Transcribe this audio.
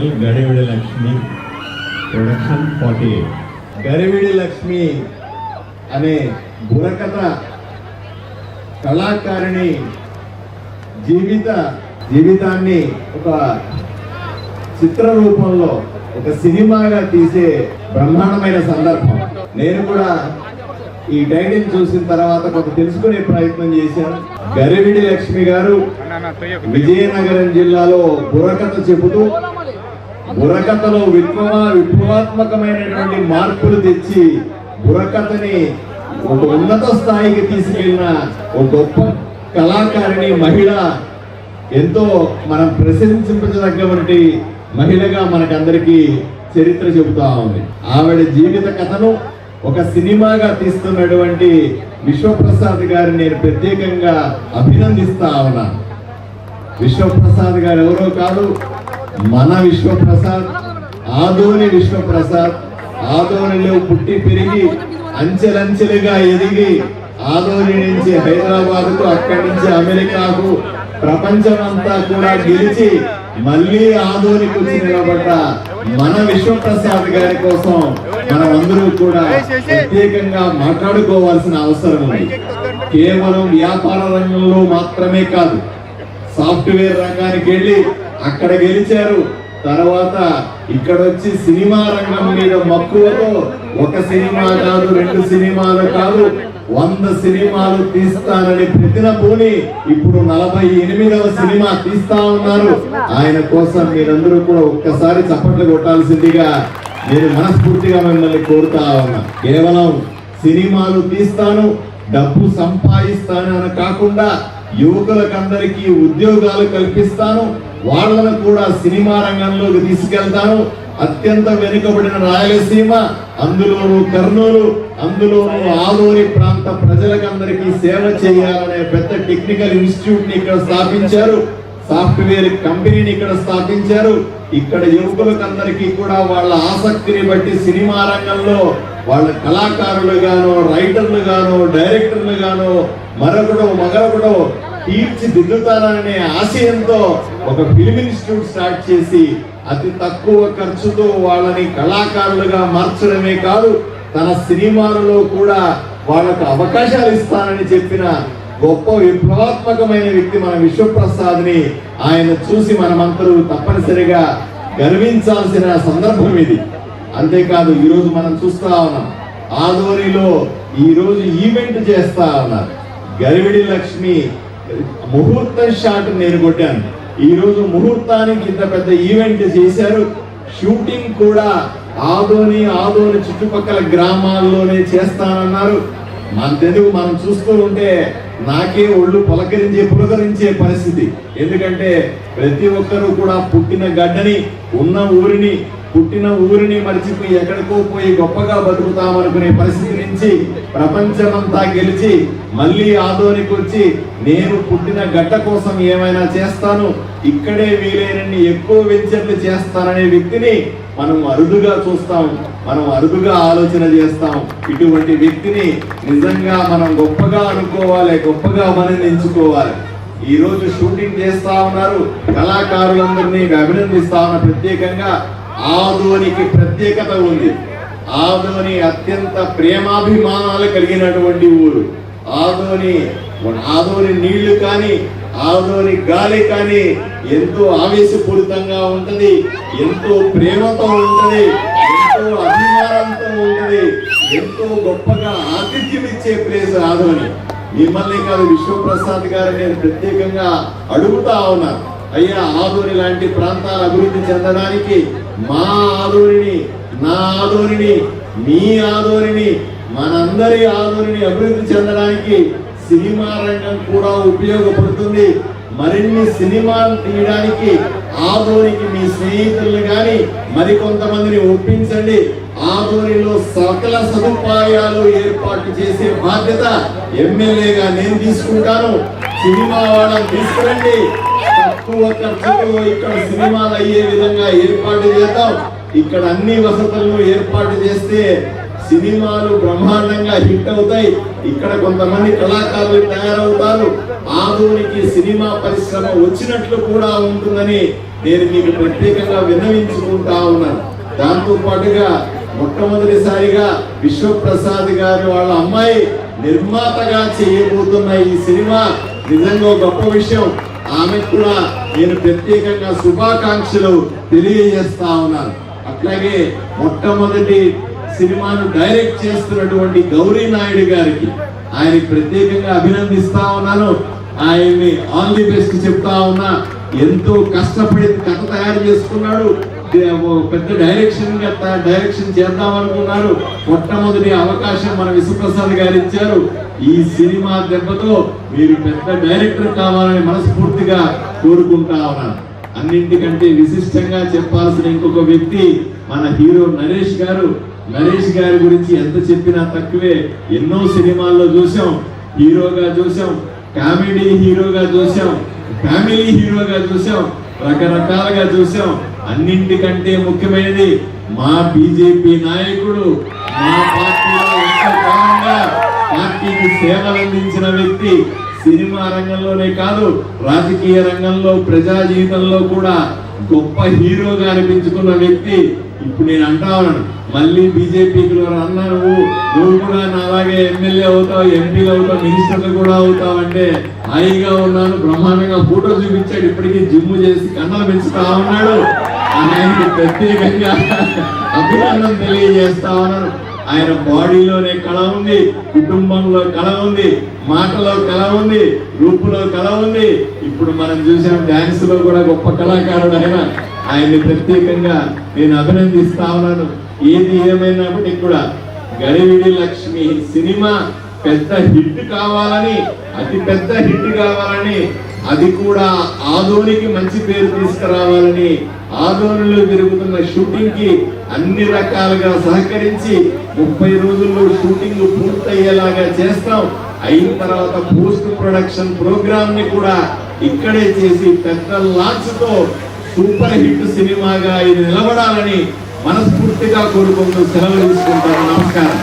Title Gadividi Lakshmi production 48. Gadividi Lakshmi అనే బుర్రకథ కళాకారిణి జీవితాన్ని ఒక చిత్ర రూపంలో ఒక సినిమాగా తీసే బ్రహ్మాండమైన సందర్భం. నేను కూడా ఈ టైటిల్ చూసిన తర్వాత కొంత తెలుసుకునే ప్రయత్నం చేశాను. గరివిడి లక్ష్మి గారు విజయనగరం జిల్లాలో బుర్రకథ చెబుతూ బుర్రకథలో విప్లవాత్మకమైనటువంటి మార్పులు తెచ్చి బుర్రకథని ఒక ఉన్నత స్థాయికి తీసుకెళ్లిన ఒక గొప్ప కళాకారిణి మహిళ, ఎంతో మనం ప్రశంసించదగ్గటువంటి మహిళగా మనకందరికీ చరిత్ర చెబుతా ఉంది. ఆవిడ జీవిత కథను ఒక సినిమాగా తీస్తున్నటువంటి విశ్వప్రసాద్ గారిని నేను ప్రత్యేకంగా అభినందిస్తా ఉన్నాను. విశ్వప్రసాద్ గారు ఎవరో కాదు, మన విశ్వప్రసాద్, ఆదోని విశ్వప్రసాద్. ఆదోనిలో పుట్టి పెరిగి అంచెలంచెలుగా ఎదిగి ఆదోని నుంచి హైదరాబాద్కు, అక్కడి నుంచి అమెరికాకు, ప్రపంచమంతా కూడా గెలిచి మళ్ళీ ఆదోనికి వచ్చి నిలబడ్డ మన విశ్వప్రసాద్ గారి కోసం మనం అందరూ కూడా ప్రత్యేకంగా మాట్లాడుకోవాల్సిన అవసరం ఉంది. కేవలం వ్యాపార రంగంలో మాత్రమే కాదు, సాఫ్ట్వేర్ రంగానికి వెళ్ళి అక్కడ గెలిచారు. తర్వాత ఇక్కడ వచ్చి సినిమా రంగం మీద మక్కువతో ఒక సినిమా కాదు, 2 సినిమాలు కాదు, 100 సినిమాలు తీస్తానని ప్రతినబూని ఇప్పుడు 48వ సినిమా తీస్తా ఉన్నారు. ఆయన కోసం మీరందరూ కూడా ఒక్కసారి చప్పట్లు కొట్టాల్సిందిగా నేను మనస్ఫూర్తిగా మిమ్మల్ని కోరుతా ఉన్నా. కేవలం సినిమాలు తీస్తాను, డబ్బు సంపాదిస్తాను అని కాకుండా యువకులకందరికీ ఉద్యోగాలు కల్పిస్తాను, వాళ్ళను కూడా సినిమా రంగంలోకి తీసుకెళ్తాను. అత్యంత వెనుకబడిన రాయలసీమ, అందులోనూ కర్నూలు, అందులోనూ ఆదోని ప్రాంత ప్రజలకందరికీ సేవ చేయాలనే పెద్ద టెక్నికల్ ఇన్స్టిట్యూట్ ని ఇక్కడ స్థాపించారు. సాఫ్ట్వేర్ కంపెనీని ఇక్కడ స్థాపించారు. ఇక్కడ యువకులకందరికీ కూడా వాళ్ళ ఆసక్తిని బట్టి సినిమా రంగంలో వాళ్ళ కళాకారులుగానో, రైటర్లుగానో, డైరెక్టర్లుగానో మరొకటో తీర్చిదిద్దుతారనే ఆశయంతో ఒక ఫిల్మ్ ఇన్స్టిట్యూట్ స్టార్ట్ చేసి అతి తక్కువ ఖర్చుతో వాళ్ళని కళాకారులుగా మార్చడమే కాదు, తన సినిమాలలో కూడా వాళ్ళకు అవకాశాలు ఇస్తానని చెప్పిన గొప్ప విప్లవాత్మకమైన వ్యక్తి మన విశ్వప్రసాద్ ని. ఆయన చూసి మనమందరూ తప్పనిసరిగా గర్వించాల్సిన సందర్భం ఇది. అంతేకాదు, ఈరోజు మనం చూస్తా ఉన్నాం, ఆదోనిలో ఈరోజు ఈవెంట్ చేస్తా ఉన్నారు. గరివిడి లక్ష్మి ముహూర్తం షాట్ నేను కొట్టాను. ఈ రోజు ముహూర్తానికి ఇంత పెద్ద ఈవెంట్ చేశారు. షూటింగ్ కూడా ఆదోని చుట్టుపక్కల గ్రామాల్లోనే చేస్తానన్నారు. మన తెలుగు మనం చూస్తూ ఉంటే నాకే ఒళ్ళు పులకరించే పరిస్థితి. ఎందుకంటే ప్రతి ఒక్కరూ కూడా పుట్టిన గడ్డని, పుట్టిన ఊరిని మర్చిపోయి ఎక్కడికో పోయి గొప్పగా బతుకుతామనుకునే పరిస్థితి నుంచి ప్రపంచమంతా గెలిచి మళ్ళీ ఆదోనికి వచ్చి నేను పుట్టిన గడ్డ కోసం ఏమైనా చేస్తాను, ఇక్కడే వీలైనన్ని ఎక్కువ వెంచర్లు చేస్తాననే వ్యక్తిని మనం అరుదుగా చూస్తాం, మనం అరుదుగా ఆలోచన చేస్తాం. ఇటువంటి వ్యక్తిని నిజంగా మనం గొప్పగా అనుకోవాలి, గొప్పగా అభినందించుకోవాలి. ఈ రోజు షూటింగ్ చేస్తా ఉన్నారు. కళాకారులందరినీ అభినందిస్తా ఉన్నా. ప్రత్యేకంగా ఆదోనికి ప్రత్యేకత ఉంది. ఆదోని అత్యంత ప్రేమాభిమానాలు కలిగినటువంటి ఊరు. ఆదోని నీళ్లు కానీ, ఆదోని గాలి కానీ ఎంతో ఆవేశపూరితంగా ఉంటది, ఎంతో ప్రేమతో ఉంటది, ఎంతో అభిమానంతో ఉంటది, ఎంతో గొప్పగా ఆతిథ్యం ఇచ్చే ప్లేస్ ఆదోని. మిమ్మల్ని కాదు, విశ్వప్రసాద్ గారు నేను ప్రత్యేకంగా అడుగుతా ఉన్నా, అయ్యా ఆదోని లాంటి ప్రాంతాలు అభివృద్ధి చెందడానికి మా ఆదోనిని, నా ఆదోనిని, మీ ఆదోనిని, మనందరి ఆదోనిని అభివృద్ధి చెందడానికి సినిమా రంగం కూడా ఉపయోగపడుతుంది. మరిన్ని సినిమాలు తీయడానికి ఆదోనికి మీ స్నేహితులను కానీ మరికొంతమందిని ఒప్పించండి. ఆదోనిలో సకల సదుపాయాలు ఏర్పాటు చేసే బాధ్యత ఎమ్మెల్యేగా నేను తీసుకుంటాను. సినిమా వాళ్ళని తీసుకురండి, తక్కువ ఖర్చులో ఇక్కడ సినిమాలు అయ్యే విధంగా ఏర్పాటు చేద్దాం. ఇక్కడ అన్ని వసతులను ఏర్పాటు చేస్తే సినిమాలు బ్రహ్మాండంగా హిట్ అవుతాయి. ఇక్కడ కొంతమంది కళాకారులు తయారవుతారు. ఆదోనికి సినిమా పరిశ్రమ వచ్చినట్లు కూడా ఉంటుందని నేను మీకు ప్రత్యేకంగా విన్నవించుకుంటా ఉన్నాను. దాంతో పాటుగా మొట్టమొదటిసారిగా విశ్వప్రసాద్ గారి వాళ్ళ అమ్మాయి నిర్మాతగా చేయబోతున్న ఈ సినిమా నిజంగా గొప్ప విషయం. ఆమెకు కూడా నేను ప్రత్యేకంగా శుభాకాంక్షలు తెలియజేస్తా ఉన్నాను. అట్లాగే మొట్టమొదటి సినిమాను డైరెక్ట్ చేస్తున్నటువంటి గౌరీ నాయుడు గారికి ఆయనకి ప్రత్యేకంగా అభినందిస్తా ఉన్నాను. ఆయన్ని ఆల్ ది బెస్ట్ చెప్తా ఉన్నా. ఎంతో కష్టపడి కథ తయారు చేసుకున్నాడు. పెద్ద డైరెక్షన్ చేద్దాం అనుకున్నారు. మొట్టమొదటి అవకాశం మన విశ్వప్రసాద్ గారు ఇచ్చారు. ఈ సినిమా దెబ్బతో మీరు పెద్ద డైరెక్టర్ కావాలని మనస్ఫూర్తిగా కోరుకుంటా ఉన్నాను. అన్నింటికంటే విశిష్టంగా చెప్పాల్సిన ఇంకొక వ్యక్తి మన హీరో నరేష్ గారు. నరేష్ గారి గురించి ఎంత చెప్పినా తక్కువే. ఎన్నో సినిమాల్లో చూసాం, హీరోగా చూసాం, కామెడీ హీరోగా చూసాం, ఫ్యామిలీ హీరోగా చూసాం, రకరకాలుగా చూసాం. అన్నింటికంటే ముఖ్యమైనది మా బీజేపీ నాయకుడు, మా పార్టీలో ఎంతకాలంగా పార్టీకి సేవలు అందించిన వ్యక్తి. సినిమా రంగంలోనే కాదు, రాజకీయ రంగంలో, ప్రజా జీవితంలో కూడా గొప్ప హీరోగా అనిపించుకున్న వ్యక్తి. ఇప్పుడు నేను అంటా ఉన్నాను, మళ్ళీ బీజేపీకి అన్నా నువ్వు కూడా నాలాగే ఎమ్మెల్యే అవుతావు, ఎంపీలు అవుతావు, మినిస్టర్లు కూడా అవుతావు అంటే హాయిగా ఉన్నాను. బ్రహ్మాండంగా ఫోటో చూపించాడు. ఇప్పటికీ జిమ్ చేసి కన్నలు పెంచుతా ఉన్నాడు. ఆయనకి ప్రత్యేకంగా అభినందన తెలియజేస్తా ఉన్నాను. ఆయన బాడీలోనే కళ ఉంది, కుటుంబంలో కళ ఉంది, మాటలో కళ ఉంది, రూపులో కళ ఉంది. ఇప్పుడు మనం చూసాం డాన్స్ లో కూడా గొప్ప కళాకారుడు ఆయన. ఆయన్ని ప్రత్యేకంగా నేను అభినందిస్తా ఉన్నాను. ఏది ఏమైనప్పటికీ కూడా గడివిడి లక్ష్మి సినిమా పెద్ద హిట్ కావాలని, అతి పెద్ద హిట్ కావాలని, అది కూడా ఆదోనికి మంచి పేరు తీసుకురావాలని, ఆదోనిలో జరుగుతున్న షూటింగ్ కి అన్ని రకాలుగా సహకరించి 30 రోజుల్లో షూటింగ్ పూర్తయ్యేలాగా చేస్తాం. అయిన తర్వాత పోస్ట్ ప్రొడక్షన్ ప్రోగ్రామ్ ని కూడా ఇక్కడే చేసి పెద్ద లాంచ్ తో సూపర్ హిట్ సినిమాగా ఇది నిలబడాలని మనస్ఫూర్తిగా కోరుకుంటూ సెలవు తీసుకుంటాను. నమస్కారం.